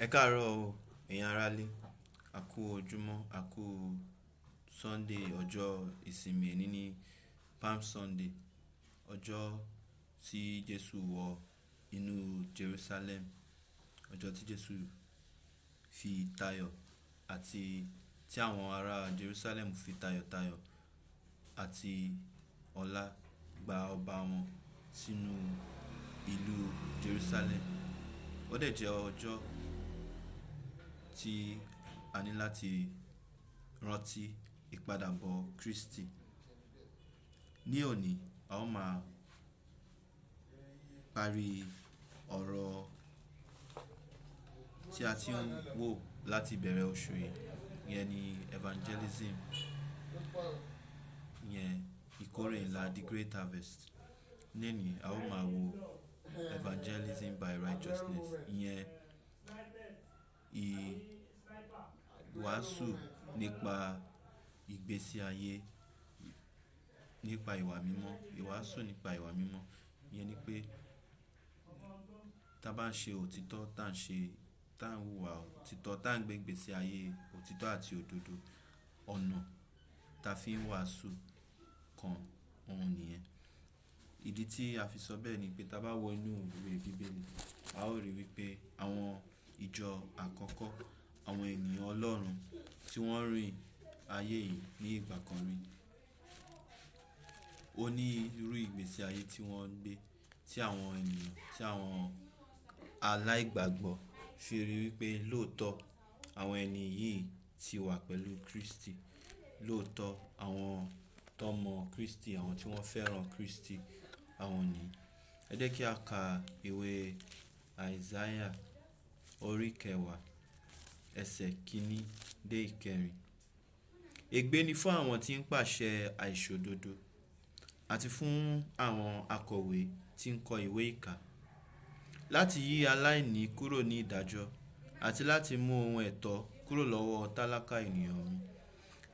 Ẹ káàárọ̀ o, ẹ̀yin aráalé. A kú ojúmọ́, a kú Sunday, ọjọ́ ìsinmi èní ní Palm Sunday, ọjọ́ tí Jésù wọ inú Jerusalem, ọjọ́ tí Jésù fi tayọ̀ àti tí àwọn ará Jerusalem fi tayọ̀tayọ̀ àti ọlá gba ọba wọn sínú ìlú Jerusalem. Ó dẹ̀ jẹ́ ọjọ́ tí a ní láti rántí ìpadàbọ̀ Kristi. Ní òní, a ó máa parí ọ̀rọ̀ tí a ti ń wò láti bẹ̀rẹ̀ oṣù yìí, ìyẹn ni evangelism, ìyẹn ìkórè ńlá, the great harvest. Lónìí, a ó máa wo evangelism by righteousness, ìyẹn ìwàásù nípa ìgbésí ayé, nípa ìwà mímọ́, ìwàásù nípa ìwà mímọ́. Ìyẹn ni pé tá bá ń ṣe òtítọ́, tá ń hùwà òtítọ́, tá ń gbé ìgbésí ayé òtítọ́ àti òdodo, ọ̀nà tá fi ń wàásù kan òun nìyẹn. Ìdí tí a fi sọ bẹ́ẹ̀ ni pé tá bá wo inú ìwé Bíbélì, a ó rí wípé àwọn ìjọ àkọ́kọ́, àwọn ènìyàn Ọlọ́run tí wọ́n rìn ayé yìí ní ìgbà kan rí, ó ní irú ìgbésí ayé tí wọ́n ń gbé, tí àwọn ènìyàn, tí àwọn aláìgbàgbọ́ fi rí wípé lóòótọ́ àwọn ẹni yìí ti wà pẹ̀lú Kristi. Lóòótọ́ àwọn tó mọ Kristi, àwọn tí wọ́n fẹ́ràn Kristi, àwọn ni. Ẹ jẹ́ kí a ka ìwé Isaiah orí kẹwàá, ẹsẹ̀ kìíní dé ìkẹrin. Ègbé ni fún àwọn tí ń pàṣẹ àìṣòdodo àti fún àwọn akọ̀wé tí ń kọ ìwé ìkà, láti yí aláìní kúrò ní ìdájọ́ àti láti mú ohun ẹ̀tọ́ kúrò lọ́wọ́ tálákà ènìyàn mi,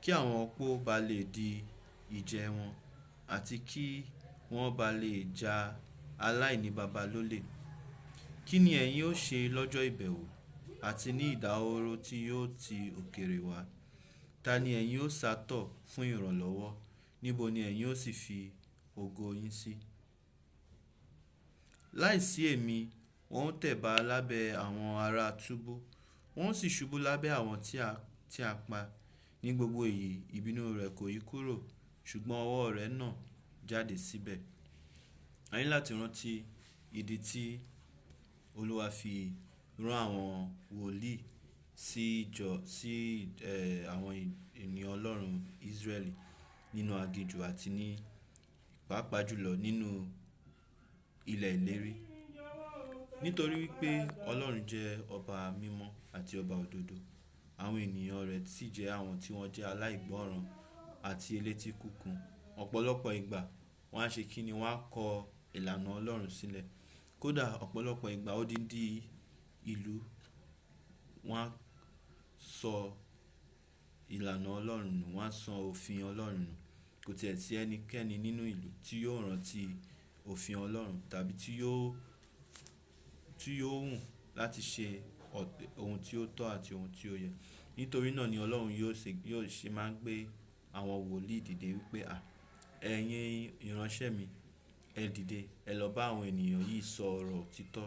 kí àwọn opó bá lè di ìjẹ wọn àti kí wọ́n bá lè ja aláìní baba lólè. Kí ni ẹ̀yin ó ṣe lọ́jọ́ ìbẹ̀wò àti ní ìdáhóró tí yóò ti òkèèrè wá? Ta ni ẹ̀yin ó sátọ̀ fún ìrànlọ́wọ́? Níbo ni ẹ̀yin ó sì fi ògo yín sí? Láìsí èmi, wọ́n ó tẹ̀ba lábẹ́ àwọn ará túbú, wọ́n ó sì ṣubú lábẹ́ àwọn tí a pa. Ní gbogbo èyí, ìbínú rẹ̀ kò yí kúrò, ṣùgbọ́n ọwọ́ rẹ̀ náà jáde síbẹ̀. A ní láti rántí ìdí tí Olúwa fi rán àwọn wòlíì sí àwọn ènìyàn Ọlọ́run Israẹli nínú aginjù àti ní pàápàá jùlọ nínú ilẹ̀ ìlérí. Nítorí wípé Ọlọ́run jẹ́ ọba mímọ́ àti ọba òdodo. Àwọn ènìyàn rẹ̀ sì jẹ́ àwọn tí wọ́n jẹ́ aláìgbọ́ràn àti elétí kúkún. Ọ̀pọ̀lọpọ̀ ìgbà wọ́n á ṣe kí ni, wọ́n á kọ ìlànà Ọlọ́run sílẹ̀. Kódà ọ̀pọ̀lọpọ̀ ìgbà odindi ìlú wọ́n á sọ ìlànà Ọlọ́run nù, wọ́n á sọ òfin Ọlọ́run nù. Kò tiẹ̀ sí ẹnikẹ́ni nínú ìlú tí yóò rántí òfin Ọlọ́run tàbí tí yóò wù láti ṣe ohun tí ó tọ́ àti ohun tí ó yẹ. Nítorí náà ni Ọlọ́run yóò ṣe máa ń gbé àwọn wòlíì dìde wípé, ẹ̀yin ìránṣẹ́ mi, ẹ dìde, ẹ lọ bá àwọn ènìyàn yìí sọ ọ̀rọ̀ òtítọ́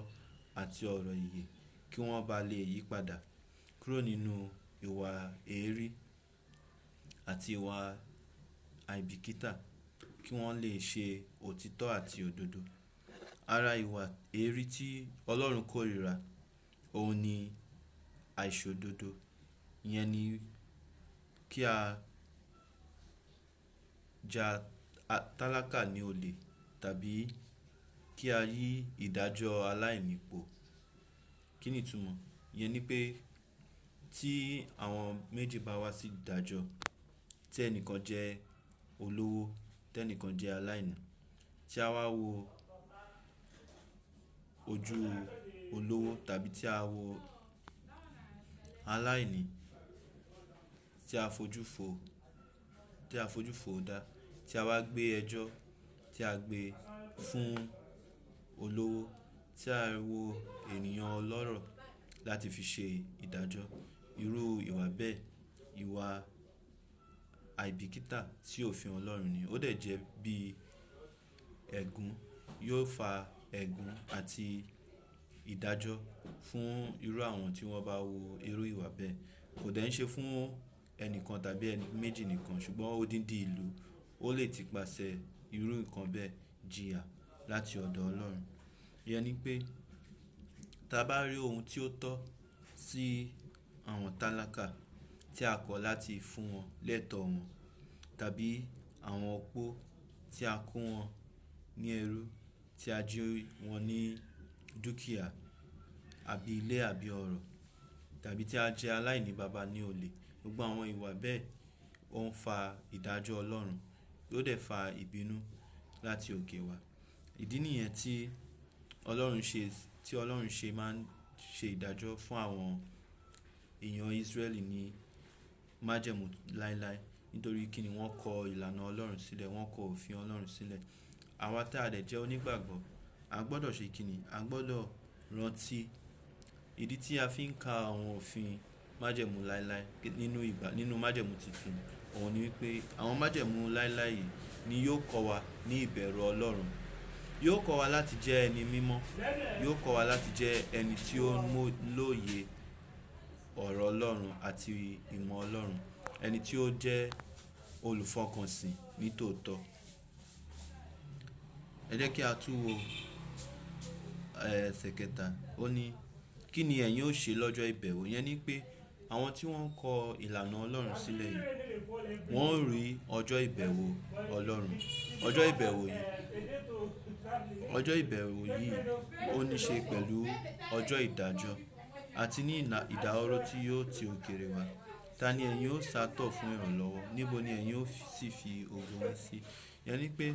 àti ọ̀rọ̀ ìyè, kí wọ́n bá lè yí padà kúrò nínú ìwà èérí àti ìwà àìbìkítà, kí wọ́n lè ṣe òtítọ́ àti òdodo. Ara ìwà èérí tí Ọlọ́run kórìíra, òun ni àìṣòdodo. Ìyẹn ni kí a ja tálákà ní olè tàbí kí a yí ìdájọ́ aláìní po. Kí ni ìtumọ̀? Ìyẹn ni pé tí àwọn méjì bá wá sí ìdájọ́, tí ẹnìkan jẹ́ olówó, tí ẹnìkan jẹ́ aláìní, tí a wá wo ojú olówó tàbí tí a wo aláìní, tí a fojú fo dá, tí a wá gbé ẹjọ́ tí a gbé fún olówó, tí a wo ènìyàn ọlọ́rọ̀ láti fi ṣe ìdájọ́. Irú ìwà bẹ́ẹ̀, ìwà àìbìkítà sí òfin Ọlọ́run ni. Ó dẹ̀ jẹ́ bí ẹ̀gún, yóò fa ẹ̀gún àti ìdájọ́ fún irú àwọn tí wọ́n bá wu irú ìwà bẹ́ẹ̀. Kò dẹ̀ ń ṣe fún ẹnìkan tàbí ẹni méjì nìkan, ṣùgbọ́n odindi ìlú ó lè ti pasẹ̀ irú nǹkan bẹ́ẹ̀ jìyà láti ọ̀dọ̀ Ọlọ́run. Ìyẹn ni pé tí a bá rí ohun tí ó tọ́ sí àwọn tálákà tí a kọ̀ láti fún wọn lẹ́tọ̀ọ́ wọn, tàbí àwọn opó tí a kó wọn ní ẹrú, tí a jí wọn ní dúkìá àbí ilé àbí ọrọ̀, tàbí tí a jẹ aláìní baba ní olè, gbogbo àwọn ìwà bẹ́ẹ̀ ó ń fa ìdájọ́ Ọlọ́run, yóò dẹ̀ fa ìbínú láti òkè wá. Ìdí nìyẹn tí Ọlọ́run ṣe máa ń ṣe ìdájọ́ fún àwọn èèyàn Ísírẹ́lì ní májẹ̀mú láéláé, nítorí kí ni wọ́n kọ ìlànà Ọlọ́run sílẹ̀, wọ́n kọ òfin Ọlọ́run sílẹ̀. Àwa tí a dẹ̀ jẹ́ onígbàgbọ́, a gbọ́dọ̀ ṣe kí ni? A gbọ́dọ̀ rántí ìdí tí a fi ń ka àwọn òfin májẹ̀mú láéláé nínú májẹ̀mú tuntun. Òun ni wípé àwọn májẹ̀mú láéláé yìí ni yóò kọ́ wa ní ìbẹ̀rù Ọlọ́run, yóò kọ́ wa láti jẹ́ ẹni mímọ́, yóò kọ́ wa láti jẹ́ ẹni tí ó lóye ọ̀rọ̀ Ọlọ́run àti ìmọ̀ Ọlọ́run, ẹni tí ó jẹ́ olùfọkànsìn ní tòótọ́. Ẹ jẹ́ kí a tún wo ẹsẹ̀ kẹta. Ó ní, kí ni ẹ̀yin ó ṣe lọ́jọ́ ìbẹ̀wò? Ìyẹn ni pé àwọn tí wọ́n kọ ìlànà Ọlọ́run sílẹ̀ yìí, wọ́n ó rí ọjọ́ ìbẹ̀wò Ọlọ́run. Ọjọ́ ìbẹ̀wò yìí ó ní ṣe pẹ̀lú ọjọ́ ìdájọ́ àti ní ìdáhọ́ró tí yóò ti òkèèrè wá. Ta ni ẹ̀yin ó sátọ̀ fún ìrànlọ́wọ́? Níbo ni ẹ̀yin ó sì fi ògo yín sí? Ìyẹn ni pé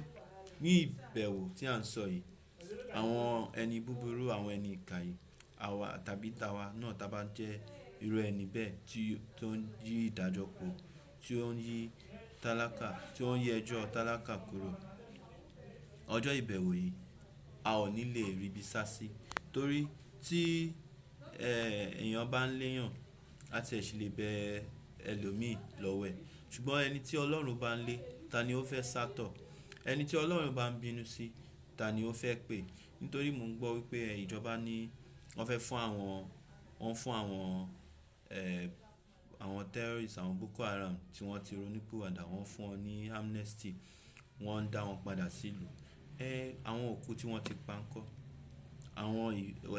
ní ìbẹ̀wò tí à ń sọ yìí, àwọn ẹni búburú, àwọn ẹni ìkà yìí, àwa tàbí tàwa náà tá bá jẹ́ irú ẹni bẹ́ẹ̀ tí ó ń yí ìdájọ́ po, tí ó ń yí ẹjọ́ tálákà kúrò. Ọjọ́ ìbẹ̀wò yìí a ò ní lè rí bí sá sí, torí tí èèyàn bá ń léyàn láti ẹ̀ sì lè bẹ ẹlòmíì lọ́wẹ̀. Ṣùgbọ́n ẹni tí Ọlọ́run bá ń lé, ta ni ó fẹ́ sátọ̀? Ẹni tí Ọlọ́run bá ń bínú sí, ta ni ó fẹ́ pè? Nítorí mò ń gbọ́ wípé ìjọba ní wọ́n fẹ́ fún àwọn terrorists, àwọn Boko Haram tí wọ́n ti ronúpìwàdà, wọ́n fún wọn ní amnesty, wọ́n ń dá wọn padà sílùú. Àwọn òkú tí wọ́n ti pa ńkọ́? Àwọn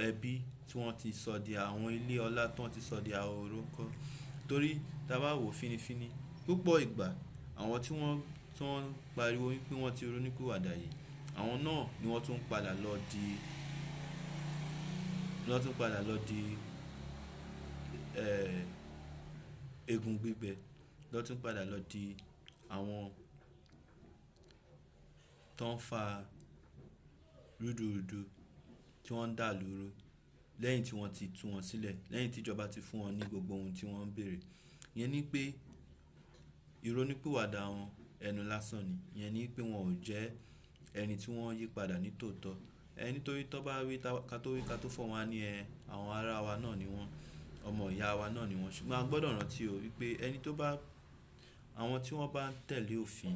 ẹbí tí wọ́n ti sọ di àwọn ilé ọlá tí wọ́n ti sọ di ahoro ńkọ́? Torí tá bá wò fínnífínní, púpọ̀ ìgbà àwọn tí wọ́n pariwo wípé wọ́n ti ronúpìwàdà yìí, àwọn náà ni wọ́n tún padà lọ di egun gbígbẹ, ló tún padà lọ di àwọn tó ń fa rúdurùdu, tí wọ́n ń dà lóru lẹ́yìn tí wọ́n ti tú wọn sílẹ̀, lẹ́yìn tí ìjọba ti fún wọn ní gbogbo ohun tí wọ́n ń béèrè. Ìyẹn ni pé ìrònúpìwàdà wọn ẹnu lásán ni. Ìyẹn ni pé wọn ò jẹ́ ẹni tí wọ́n yí padà ní tòótọ́. Nítorí tó bá wí ká tó fọ́ wọn ní àwọn ará wa náà ni wọ́n, ọmọ ìyá wa náà ni wọ́n. Ṣùgbọ́n a gbọ́dọ̀ rántí wípé àwọn tí wọ́n bá ń tẹ̀lé òfin,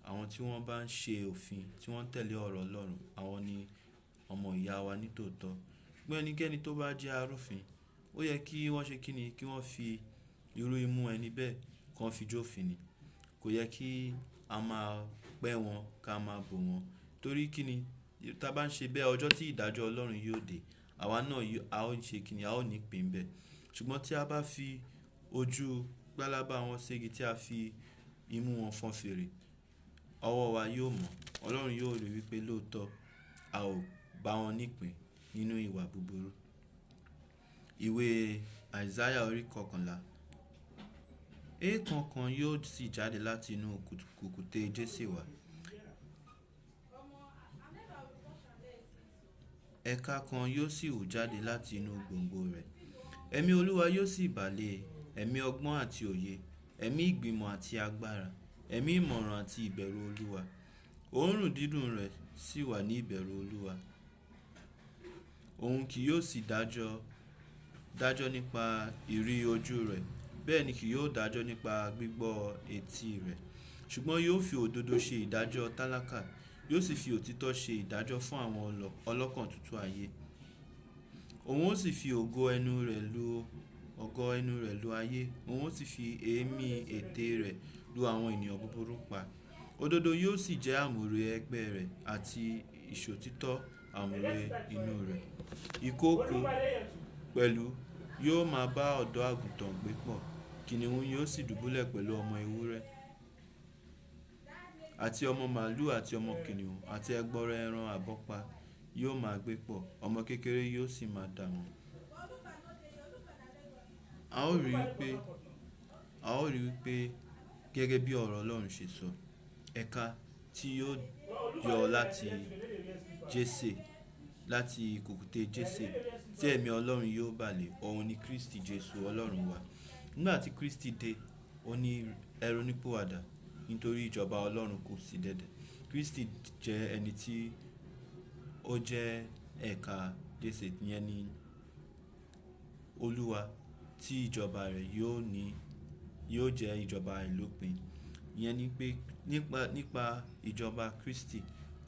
àwọn tí wọ́n bá ń ṣe òfin, tí wọ́n ń tẹ̀lé ọ̀rọ̀ Ọlọ́run, àwọn ni ọmọ ìyá wa ní tòótọ́. Ṣùgbọ́n ẹnikẹ́ni tó bá jẹ́ arúfin, ó yẹ kí wọ́n ṣe kí ni? Kí wọ́n fi irú imú ẹni bẹ́ẹ̀ kan fi jófin ni. Kò yẹ kí a máa pẹ́ wọn, ká máa bò wọn. Torí kí ni? Tá bá ń ṣe bẹ́ẹ̀, ọjọ́ tí ìdájọ́ Ọlọ́run yóò dé, àwa náà a ó ṣe kí ni? A ó ní ìpín ńbẹ̀. Ṣùgbọ́n tí a bá fi ojú gbálábá wọn ségi, tí a fi imú wọn fọn fèrè, ọwọ́ wa yóò mọ́. Ọlọ́run yóò rí wípé lóòótọ́ a ò bá wọn nípín nínú ìwà búburú. Ìwé Àìsáyà orí 11. Èèkàn kan yóò sì jáde láti inú kùkùté Jésè wá. Ẹ̀ka kan yóò sì hù jáde láti inú gbòǹgbò rẹ̀. Ẹ̀mí Olúwa yóò sì bà lé e, ẹ̀mí ọgbọ́n àti òye, ẹ̀mí ìgbìmọ̀ àti agbára, ẹ̀mí ìmọ̀ràn àti ìbẹ̀rù Olúwa. Òórùn dídùn rẹ̀ sì wà ní ìbẹ̀rù Olúwa. Òun kì yóò sì dájọ́ dájọ́ nípa ìrí ojú rẹ̀, bẹ́ẹ̀ ni kì yóò dájọ́ nípa gbígbọ́ etí rẹ̀. Ṣùgbọ́n yóò fi òdodo ṣe ìdájọ́ tálákà, yóò sì fi òtítọ́ ṣe ìdájọ́ fún àwọn ọlọ́kàn tútù ayé. Òun ó sì fi ògo ẹnu rẹ̀ lu ayé, òun ó sì fi èémí ètè rẹ̀ lu àwọn ènìyàn búburú pa. Òdodo yóò sì jẹ́ àmùrè ẹgbẹ́ rẹ̀ àti ìṣòtítọ́ àmùrè inú rẹ̀. Ìkookò pẹ̀lú yóò máa bá ọ̀dọ́ àgùntàn gbé pọ̀, kìnnìún yóò sì dùbúlẹ̀ pẹ̀lú ọmọ ewúrẹ́, àti ọmọ màlúù àti ọmọ kìnnìún àti ẹgbọrọ ẹran àbọ́pa yóò máa gbé pọ̀, ọmọ kékeré yóò sì máa dà wọ́n. A ó rí wípé gẹ́gẹ́ bí ọ̀rọ̀ Ọlọ́run ṣe sọ, ẹ̀ka tí yóò yọ láti Jésè, láti kùkùté Jésè, tí ẹ̀mí Ọlọ́run yóò bà lé, òun ni Kristi Jésù Ọlọ́run wa. Nígbà tí Kristi dé, ó ní ẹ ronúpìwàdà nítorí ìjọba Ọlọ́run kù sí dẹ̀dẹ̀. Kristi jẹ́ ẹni tí ó jẹ́ ẹ̀ka Jésè, ìyẹn ni Olúwa, tí ìjọba rẹ̀ yóò jẹ́ ìjọba àìlópin. Ìyẹn ni pé nípa ìjọba Kristi,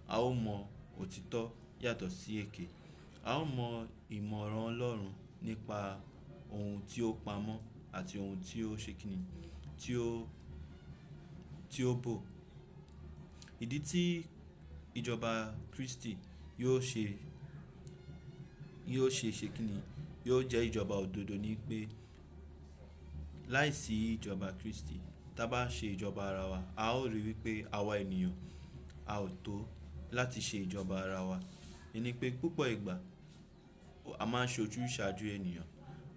a ó mọ òtítọ́ yàtọ̀ sí èké. A ó mọ ìmọ̀ràn Ọlọ́run nípa ohun tí ó pamọ́ àti ohun tí ó ṣe kíni, tí ó bò. Ìdí tí ìjọba Kristi yóò ṣe kíni, yóò jẹ́ ìjọba òdodo ni pé láìsí ìjọba Kristi, tá bá ṣe ìjọba ara wa, a ó rí wípé àwa ènìyàn a ò tó láti ṣe ìjọba ara wa. Ẹni pé púpọ̀ ìgbà a máa ń ṣe ojúṣàájú ènìyàn.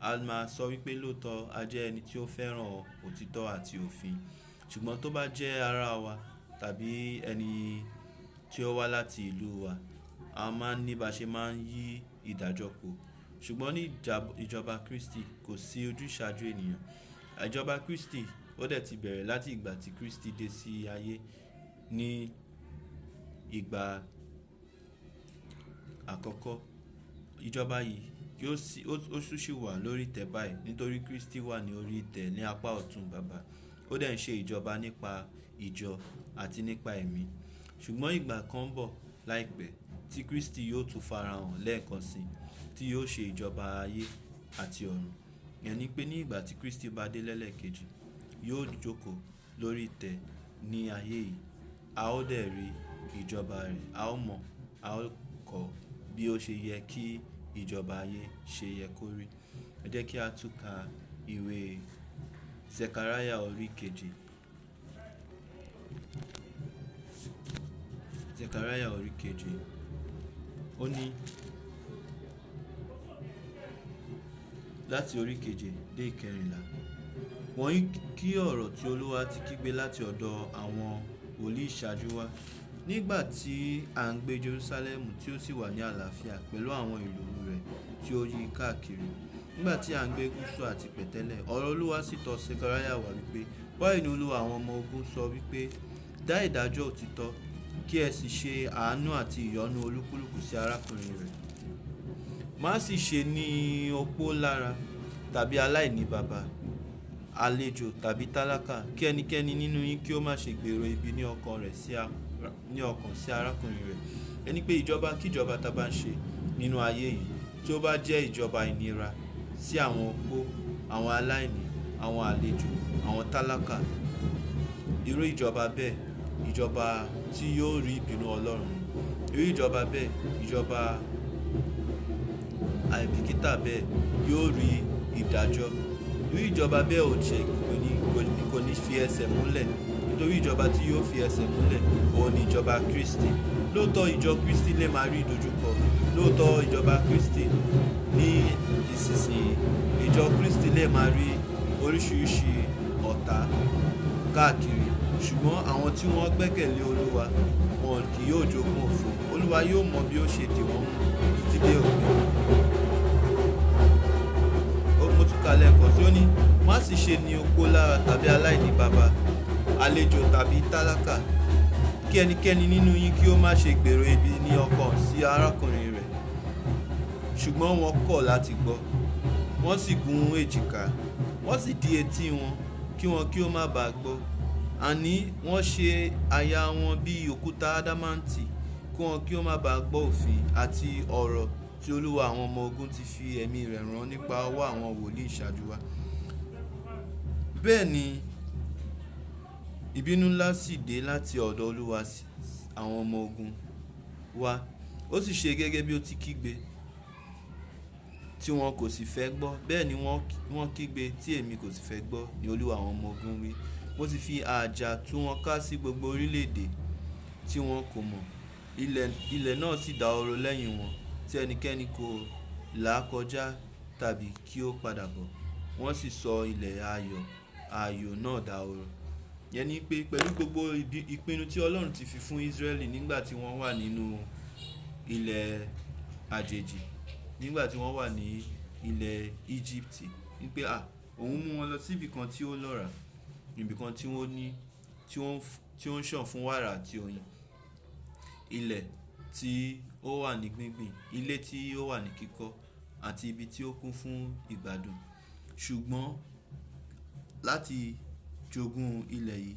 A máa sọ wípé lóòótọ́ a jẹ́ ẹni tí ó fẹ́ràn òtítọ́ àti òfin. Ṣùgbọ́n tó bá jẹ́ ara wa tàbí ẹni tí ó wá láti ìlú wa, a máa ní bá ṣe máa ń yí ìdájọ́ po. Ṣùgbọ́n ní ìjọba Kristi kò sí ojúṣàájú ènìyàn. Ìjọba Kristi ó dẹ̀ ti bẹ̀rẹ̀ láti ìgbà tí Kristi dé sí ayé ní ìgbà àkọ́kọ́. Ìjọba yìí ó sì wà lórí ìtẹ́ báyìí nítorí Kristi wà ní orí ìtẹ́ ní apá ọ̀tún Baba. Ó dẹ̀ ń ṣe ìjọba nípa ìjọ àti nípa ẹ̀mí. Ṣùgbọ́n ìgbà kan ń bọ̀ láìpẹ́ tí Kristi yóò tún farahàn lẹ́ẹ̀kan sí, tí yóò ṣe ìjọba ayé àti ọ̀run. Ìyẹn ni pé ní ìgbà tí Kristi bá dé lẹ́lẹ́kejì, yóò jókòó lórí ìtẹ́ ní ayé yìí. A ó dẹ̀ rí ìjọba rẹ̀, a ó mọ̀, a ó kọ́ bí ó ṣe yẹ kí ìjọba ayé ṣe yẹ kó rí. Ẹ jẹ́ kí a tún ka ìwé Sẹkáríà orí keje. Sẹkáríà orí keje. Ó ní láti orí keje dé ìkẹrìnlá. Wọ̀nyí kí ọ̀rọ̀ tí Olúwa ti kígbe láti ọ̀dọ̀ àwọn wòlíì ìṣáájú wá. Nígbà tí à ń gbé Jerúsálẹ́mù tí ó sì wà ní àlàáfíà pẹ̀lú àwọn ìlú rẹ̀ tí ó yí káàkiri. Nígbà tí à ń gbé gúúsù àti pẹ̀tẹ́lẹ̀, ọ̀rọ̀ Olúwa sì tọ̀ Sẹkáríà wá wípé, báyìí ni Olúwa àwọn ọmọ ogun sọ wípé, dá ìdájọ́ òtítọ́ kí ẹ sì ṣe àánú àti ìyọ́nú olúkúlùkù sí arákùnrin rẹ̀. Má sì ṣe ní opó lára tàbí aláìní baba, àlejò tàbí tálákà, kí ẹnikẹ́ni nínú yín kí ó má ṣe gbèrò ibi ní ọkàn sí arákùnrin rẹ̀. Ẹni pé ìjọba kíjọba tá bá ń ṣe nínú ayé yìí, tí ó bá jẹ́ ìjọba ìnira sí àwọn opó, àwọn aláìní, àwọn àlejò, àwọn tálákà, irú ìjọba bẹ́ẹ̀, ìjọba tí yóò rí ìbínú Ọlọ́run. Irú ìjọba bẹ́ẹ̀, ìjọba àìbìkítà bẹ́ẹ̀ yóò rí ìdájọ́. Irú ìjọba bẹ́ẹ̀ kò ní fi ẹsẹ̀ múlẹ̀, nítorí ìjọba tí yóò fi ẹsẹ̀ múlẹ̀ òun ni ìjọba Kristi. Lóòótọ́ ìjọ Kristi lè máa rí ìdojúkọ. Lóòótọ́ ìjọba Kristi ní ìsinsìnyí, ìjọ Kristi lè máa rí oríṣiríṣi ọ̀tá káàkiri. Ṣùgbọ́n àwọn tí wọ́n gbẹ́kẹ̀lé Olúwa, wọn kì yóò jogún òfo. Olúwa yóò mọ bí ó ṣe dì wọ́n mú títí dé òpin. Mo tún ka lẹ́ẹ̀kan tí ó ní, má sì ṣe ní opó lára tàbí aláìní baba, àlejò tàbí tálákà, kí ẹnikẹ́ni nínú yín kí ó má ṣe gbèrò ibi ní ọkàn sí arákùnrin rẹ̀. Ṣùgbọ́n wọ́n kọ̀ láti gbọ́. wọ́n sì gún èjìká, wọ́n sì di etí wọn kí ó má baà gbọ́. Àní wọ́n ṣe àyà wọn bí òkúta ádámáǹtì kí wọn kí ó má baà gbọ́ òfin àti ọ̀rọ̀ tí Olúwa àwọn ọmọ ogun ti fi ẹ̀mí rẹ̀ rán nípa ọwọ́ àwọn wòlíì ìṣáájú wa. Bẹ́ẹ̀ ni ìbínú ńlá sì dé láti ọ̀dọ̀ Olúwa àwọn ọmọ ogun wa. Ó sì ṣe gẹ́gẹ́ bí ó ti kígbe, tí wọn kò sì fẹ́ gbọ́. Bẹ́ẹ̀ ni wọ́n kígbe tí èmi kò sì fẹ́ gbọ́, ni Olúwa àwọn ọmọ ogun wí. Mo sì fi ààjà tú wọn ká sí gbogbo orílẹ̀-èdè tí wọn kò mọ̀. Ilẹ̀ náà sì dahoro lẹ́yìn wọn, tí ẹnikẹ́ni kò là á kọjá tàbí kí ó padà bọ̀. Wọ́n sì sọ ilẹ̀ ààyò náà dahoro. Ìyẹn ni pé pẹ̀lú gbogbo ìpinnu tí Ọlọ́run ti fi fún Ísírẹ́lì nígbà tí wọ́n wà nínú ilẹ̀ àjèjì, nígbà tí wọ́n wà ní ilẹ̀ Íjíbítì, wípé òun mú wọn lọ sí ibìkan tí ó lọ́ràá, ibìkan tí ó ń ṣàn fún wàrà àti oyin, ilẹ̀ tí ó wà ní gbíngbìn, ilé tí ó wà ní kíkọ́, àti ibi tí ó kún fún ìgbádùn. Ṣùgbọ́n láti jogún ilẹ̀ yìí,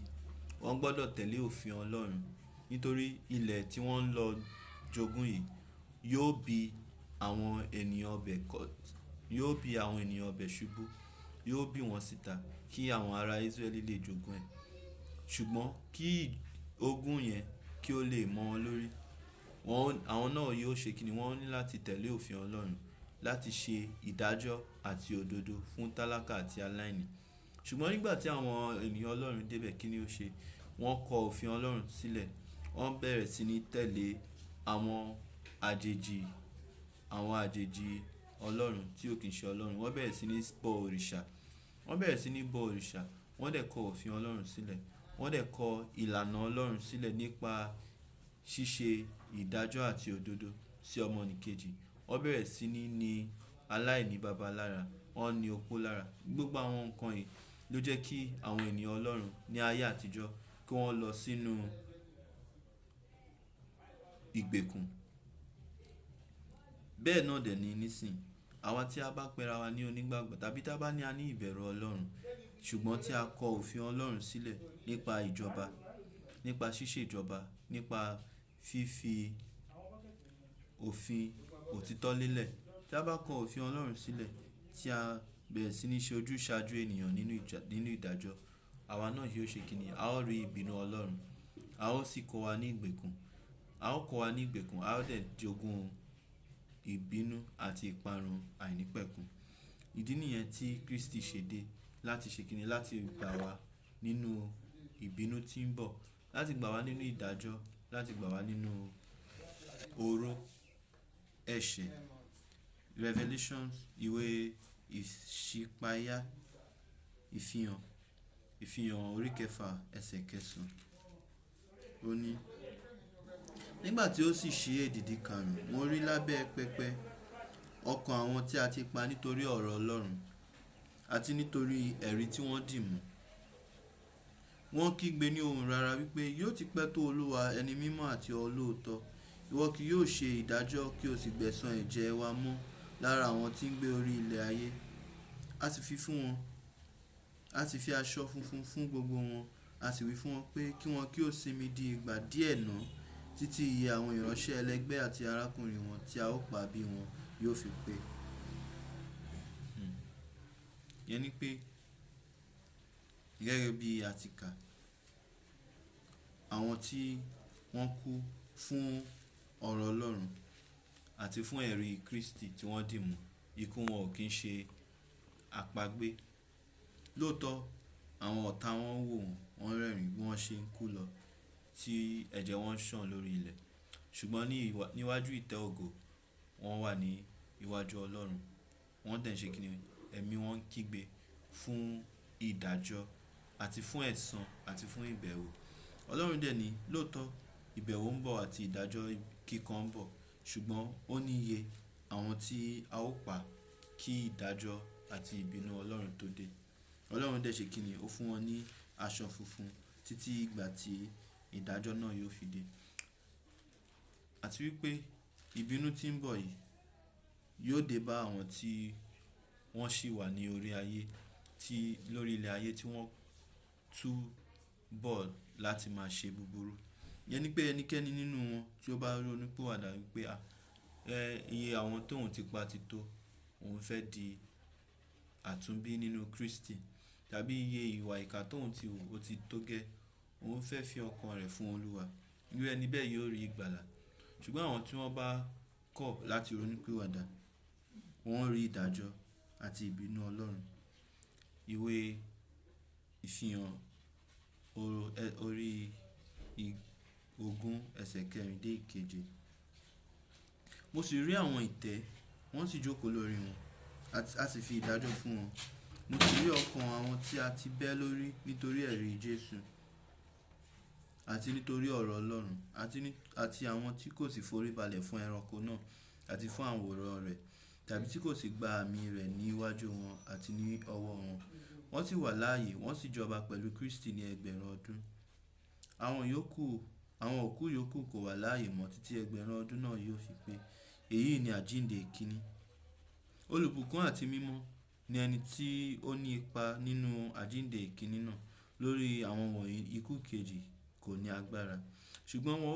wọ́n gbọ́dọ̀ tẹ̀lé òfin Ọlọ́run, nítorí ilẹ̀ tí wọ́n ń lọ jogún yìí yóò bí àwọn ènìyàn ọbẹ̀ ṣubú, yóò bí wọn síta kí àwọn ará Ísírẹ́lì lè jogún ẹ̀. Ṣùgbọ́n kí ogún yẹn kí ó lè mọ́ wọn lórí, àwọn náà yóò ṣe kíni, wọ́n ní láti tẹ̀lé òfin Ọlọ́run, láti ṣe ìdájọ́ àti òdodo fún tálákà àti aláìní. Ṣùgbọ́n nígbà tí àwọn ènìyàn Ọlọ́run débẹ̀, kí ni ó ṣe? Wọ́n kọ òfin Ọlọ́run sílẹ̀. Wọ́n bẹ̀rẹ̀ sí ní tẹ̀lé àwọn àjèjì Ọlọ́run tí ó kìí ṣe Ọlọ́run. Wọ́n bẹ̀rẹ̀ sí ní bọ òrìṣà. Wọ́n dẹ̀ kọ òfin Ọlọ́run sílẹ̀. Wọ́n dẹ̀ kọ ìlànà Ọlọ́run sílẹ̀ nípa ṣíṣe ìdájọ́ àti òdodo sí ọmọnìkejì. Wọ́n bẹ̀rẹ̀ sí ní aláìní baba lára, wọ́n ní opó lára. Gbogbo àwọn nǹkan yìí ló jẹ́ kí àwọn ènìyàn Ọlọ́run ní ayé àtijọ́ kí wọ́n lọ sínú ìgbèkùn. Bẹ́ẹ̀ náà dẹ̀ ni nísìn, àwa tí a bá pera wa ní onígbàgbọ́, tàbí tí a bá ní a ní ìbẹ̀rù Ọlọ́run, ṣùgbọ́n tí a kọ òfin Ọlọ́run sílẹ̀ nípa ìjọba, nípa ṣíṣe ìjọba, nípa fífi òfin òtítọ́ lélẹ̀, tí a bá kọ òfin Ọlọ́run sílẹ̀, tí a bẹ̀rẹ̀ sí ní ṣe ojúṣàájú ènìyàn nínú ìdájọ́, àwa náà yóò ṣe kíni, a ó rí ìbínú Ọlọ́run, a ó sì kó wa ní ìgbèkùn, a ó dẹ̀ jogún ìbínú àti ìparun àìnípẹ̀kun. Ìdí nìyẹn tí Kristi ṣe dé, láti ṣe kíni, láti gbà wá nínú ìbínú tí ń bọ̀, láti gbà wá nínú ìdájọ́, láti gbà wá nínú oró ẹ̀ṣẹ̀. Revelations, ìwé ìṣípayá, ìfihàn orí 6 ẹsẹ̀ 9. Ó ní, nígbà tí ó sì ṣí èdìdì karùn-ún, mo rí lábẹ́ pẹpẹ ọkàn àwọn tí a ti pa nítorí ọ̀rọ̀ Ọlọ́run àti nítorí ẹ̀rí tí wọ́n dì mú. Wọ́n kígbe ní ohùn rara wípé, yóò ti pẹ́ tó Olúwa, ẹni mímọ́ àti olóòótọ́, ìwọ kì yóò ṣe ìdájọ́ kí o sì gbẹ̀san ẹ̀jẹ̀ wa mọ́ lára àwọn tí ń gbé orí ilẹ̀ ayé. A sì fi aṣọ funfun fún gbogbo wọn, a sì wí fún wọn pé kí wọn kí ó sinmi di ìgbà díẹ̀ náà, títí iye àwọn ìránṣẹ́ ẹlẹgbẹ́ àti arákùnrin wọn tí a ó pa bí wọn yóò fi pé. Ìyẹn ni pé gẹ́gẹ́ bí a ti kà, àwọn tí wọ́n kú fún ọ̀rọ̀ Ọlọ́run àti fún ẹ̀rí Kristi tí wọ́n dì mú, ikú wọn ò kí ń ṣe àpagbé. Lóòótọ́ àwọn ọ̀tá wọn wò wọ́n rẹ́rìn bí wọ́n ṣe ń kú lọ, tí ẹ̀jẹ̀ wọn ṣàn lórí ilẹ̀. Ṣùgbọ́n níwájú ìtẹ́ ògo, wọ́n wà ní iwájú Ọlọ́run. Wọ́n dẹ̀ ń ṣe kíni, ẹ̀mí wọn kígbe fún ìdájọ́ àti fún ẹ̀san àti fún ìbẹ̀wò. Ọlọ́run dẹ̀ ní lóòótọ́ ìbẹ̀wò ń bọ̀ àti ìdájọ́ kíkan ń bọ̀, ṣùgbọ́n ó ní iye àwọn tí a ó pa kí ìdájọ́ àti ìbínú Ọlọ́run tó dé. Ọlọ́run dẹ̀ ṣe kíni, ó fún wọn ní aṣọ funfun títí ìgbà tí ìdájọ́ náà yóò fi dé. Àti wípé ìbínú tí ń bọ̀ yìí yóò dé bá àwọn tí wọ́n sì wà ní orí ayé lórí ilẹ̀ ayé tí wọ́n túbọ̀ láti máa ṣe búburú. Ìyẹn ni pé ẹnikẹ́ni nínú wọn tí ó bá ronúpìwàdà wípé iye àwọn tóun ti pa ti tó, òun fẹ́ di àtúnbí nínú Kristi, tàbí iye ìwà ìkà tóun ti hù ó ti tó gẹ́, òun fẹ́ fi ọkàn rẹ̀ fún Olúwa, irú ẹni bẹ́ẹ̀ yóò rí ìgbàlà. Ṣùgbọ́n àwọn tí wọ́n bá kọ̀ láti ronúpìwàdà, wọ́n rí ìdájọ́ àti ìbínú Ọlọ́run. Ìwé ìfihàn orí 20 ẹsẹ̀ 4 dé 7. Mo sì rí àwọn ìtẹ́, wọ́n sì jókòó lórí wọn, a sì fi ìdájọ́ fún wọn. Mo sì rí ọkàn àwọn tí a ti bẹ́ lórí nítorí ẹ̀rí Jésù àti nítorí ọ̀rọ̀ Ọlọ́run, àti àwọn tí kò sì foríbalẹ̀ fún ẹranko náà àti fún àwòrán rẹ̀, tàbí tí kò sì gba àmì rẹ̀ ní iwájú wọn àti ní ọwọ́ wọn. Wọ́n sì wà láàyè, wọ́n sì jọba pẹ̀lú Kristi ní ẹgbẹ̀rún ọdún. Àwọn òkú yòókù kò wà láàyè mọ́ títí ẹgbẹ̀rún ọdún náà yóò fi pé. Èyí ni àjíǹde ìkíní. Olùbùkún àti mímọ́ ni ẹni tí ó ní ipa nínú àjíǹde ìkíní náà. Lórí àwọn wọ̀nyí ikú kejì kò ní agbára, ṣùgbọ́n wọn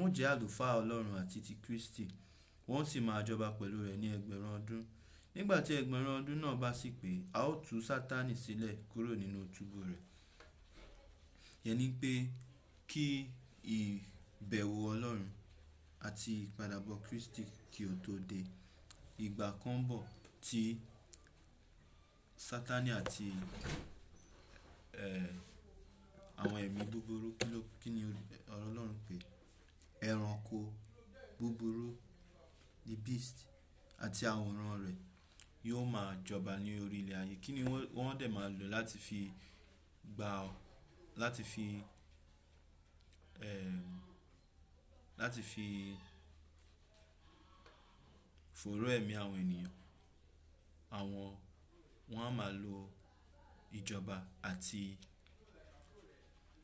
ó jẹ́ àlùfáà Ọlọ́run àti ti Kristi, wọ́n sì máa jọba pẹ̀lú rẹ̀ ní ẹgbẹ̀rún ọdún. Nígbà tí ẹgbẹ̀rún ọdún náà bá sì pé, a ó tú Sátánì sílẹ̀ kúrò nínú túbú rẹ̀. Ìyẹn ni pé kí ìbẹ̀wò Ọlọ́run àti ìpadàbọ̀ Kristi kí ó tó dé, ìgbà kan bọ̀ tí Sátánì àti àwọn ẹ̀mí búburú, kí ni ọ̀rọ̀ Ọlọ́run pé, ẹranko búburú, the beast, àti àwòrán rẹ̀ yóò máa jọba ní orí ilẹ̀ ayé. Kí ni wọ́n dẹ̀ máa lò láti fi fòró ẹ̀mí àwọn ènìyàn? Wọ́n á máa lo ìjọba àti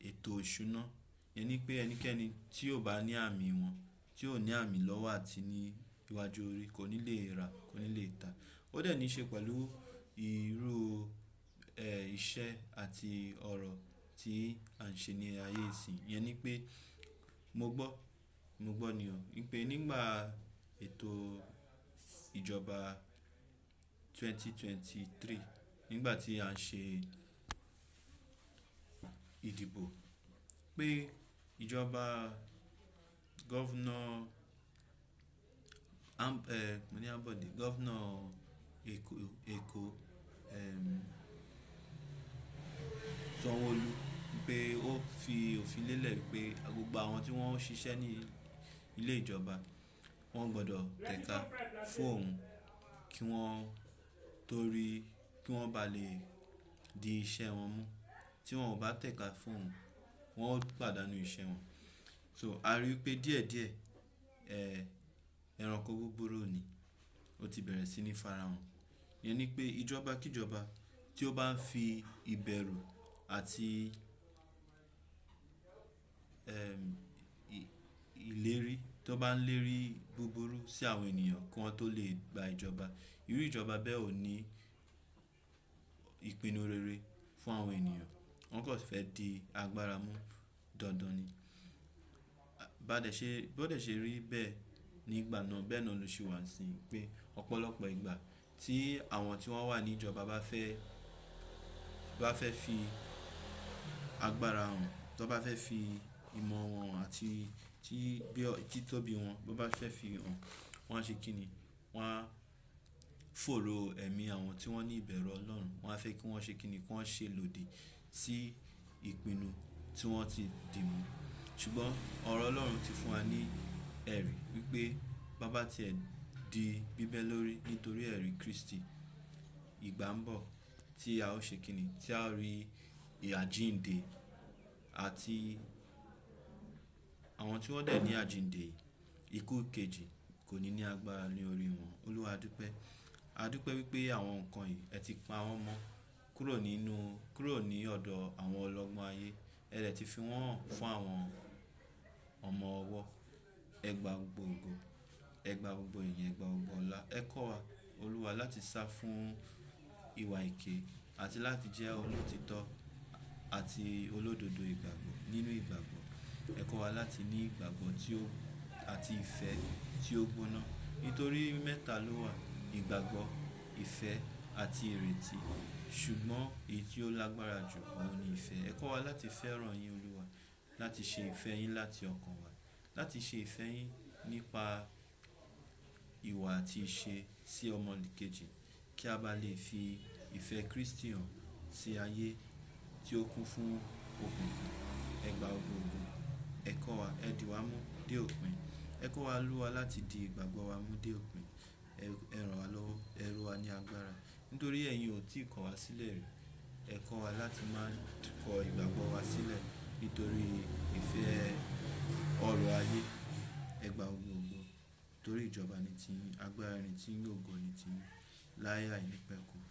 ètò ìṣúná. Ìyẹn ni pé ẹnikẹ́ni tí ò bá ní àmì wọn, tí ò ní àmì lọ́wọ́ àti ní iwájú orí, kò ní lè rà, kò ní lè tà. Ó dẹ̀ ní í ṣe pẹ̀lú irú iṣẹ́ àti ọ̀rọ̀ tí à ń ṣe ní ayé ìsìn. Ìyẹn ni pé mo gbọ́ ni o, wípé nígbà ètò ìjọba 2023, nígbà tí à ń ṣe ìdìbò, pé ìjọba gọ́vnọ̀ Èkó, Sanwó-Olú, pé ó fi òfin lélẹ̀ pé gbogbo àwọn tí wọ́n ń ṣiṣẹ́ ní ilé ìjọba wọ́n gbọ́dọ̀ tẹ̀ka fún òun kí wọ́n bá lè di iṣẹ́ wọn mú. Tí wọ́n ò bá tẹ̀ka fún òun, wọ́n ó pàdánù iṣẹ́ wọn. So a rí i pé díẹ̀díẹ̀ ẹranko búburú ni ó ti bẹ̀rẹ̀ sí ní farahàn. Ìyẹn ni pé ìjọba kíjọba tí ó bá ń fi ìbẹ̀rù àti ìlérí, tó bá ń lérí búburú sí àwọn ènìyàn kí wọ́n tó lè gba ìjọba, irú ìjọba bẹ́ẹ̀ ò ní ìpinnu rere fún àwọn ènìyàn. Wọ́n kò fẹ́ di agbára mú dandan ni. Bó dẹ̀ ṣe rí bẹ́ẹ̀ nígbà náà, bẹ́ẹ̀ náà ló ṣe wà sí pé ọ̀pọ̀lọpọ̀ ìgbà tí àwọn tí wọ́n wà ní ìjọba bá fẹ́ fi agbára hàn, tó bá fẹ́ fi ìmọ̀ wọn àti títóbi wọn, bó bá fẹ́ fi hàn, wọ́n á ṣe kí ni? Wọ́n á fòòró ẹ̀mí àwọn tí wọ́n ní ìbẹ̀rù Ọlọ́run. Wọ́n á fẹ́ kí wọ́n ṣe kí ni? Kí wọ́n ṣe lòdì sí ìpinnu tí wọ́n ti dì mú. Ṣùgbọ́n ọ̀rọ̀ Ọlọ́run ti fún wa ní ẹ̀rí wípé bá tí ẹ di bíbẹ́ lórí nítorí ẹ̀rí Kristi, ìgbà ń bọ̀ tí a ó ṣe kí ni? Tí a ó rí àjíǹde, àti àwọn tí wọ́n dẹ̀ ní àjíǹde, ikú kejì kò ní ní agbára ní orí wọn. Olúwa a dúpẹ́ wípé àwọn nǹkan yìí ẹ ti pa wọ́n mọ́ kúrò ní ọ̀dọ̀ àwọn ọlọ́gbọ́n ayé. Ẹ dẹ̀ ti fi wọ́n hàn fún àwọn ọmọ ọwọ́. Ẹ gba gbogbo ògo, ẹ gba gbogbo ìyìn, ẹ gba gbogbo ọlá. Ẹ kọ́ wa Olúwa, láti sá fún ìwà èké àti láti jẹ́ olóòtítọ́ àti olódodo ìgbàgbọ́ nínú ìgbàgbọ́. Ẹ kọ́ wa láti ní ìgbàgbọ́ àti ìfẹ́ tí ó gbóná. Nítorí mẹ́ta ló wà: ìgbàgbọ́, ìfẹ́ àti ìrètí. Ṣùgbọ́n èyí tí ó lágbára jù òun ni ìfẹ́. Ẹ kọ́ wa láti fẹ́ràn yín Olúwa, láti ṣe ìfẹ́ yín láti ọkàn wa, láti ṣe ìfẹ́ yín nípa ìwà àti ìṣe sí ọmọnìkejì, kí a bá lè fi ìfẹ́ Kristi hàn sí ayé tí ó kún fún òkùnkùn. Ẹ gba gbogbo. Ẹ kọ́ wa, ẹ dì wá mú dé òpin. Ẹ kọ́ wa Olúwa láti di ìgbàgbọ́ wa mú dé òpin. Ẹ ràn wá lọ́wọ́, ẹ ró wa ní agbára. Nítorí ẹ̀yin ò tí ì kọ̀ wá sílẹ̀ rí. Ẹ kọ́ wa láti máa kọ ìgbàgbọ́ wa sílẹ̀ nítorí ìfẹ́ ọrọ̀ ayé. Ẹ gba gbogbo. Torí ìjọba ni tiyín, agbára ni tiyín, ògo ni tiyín láé àìnípẹ̀kun.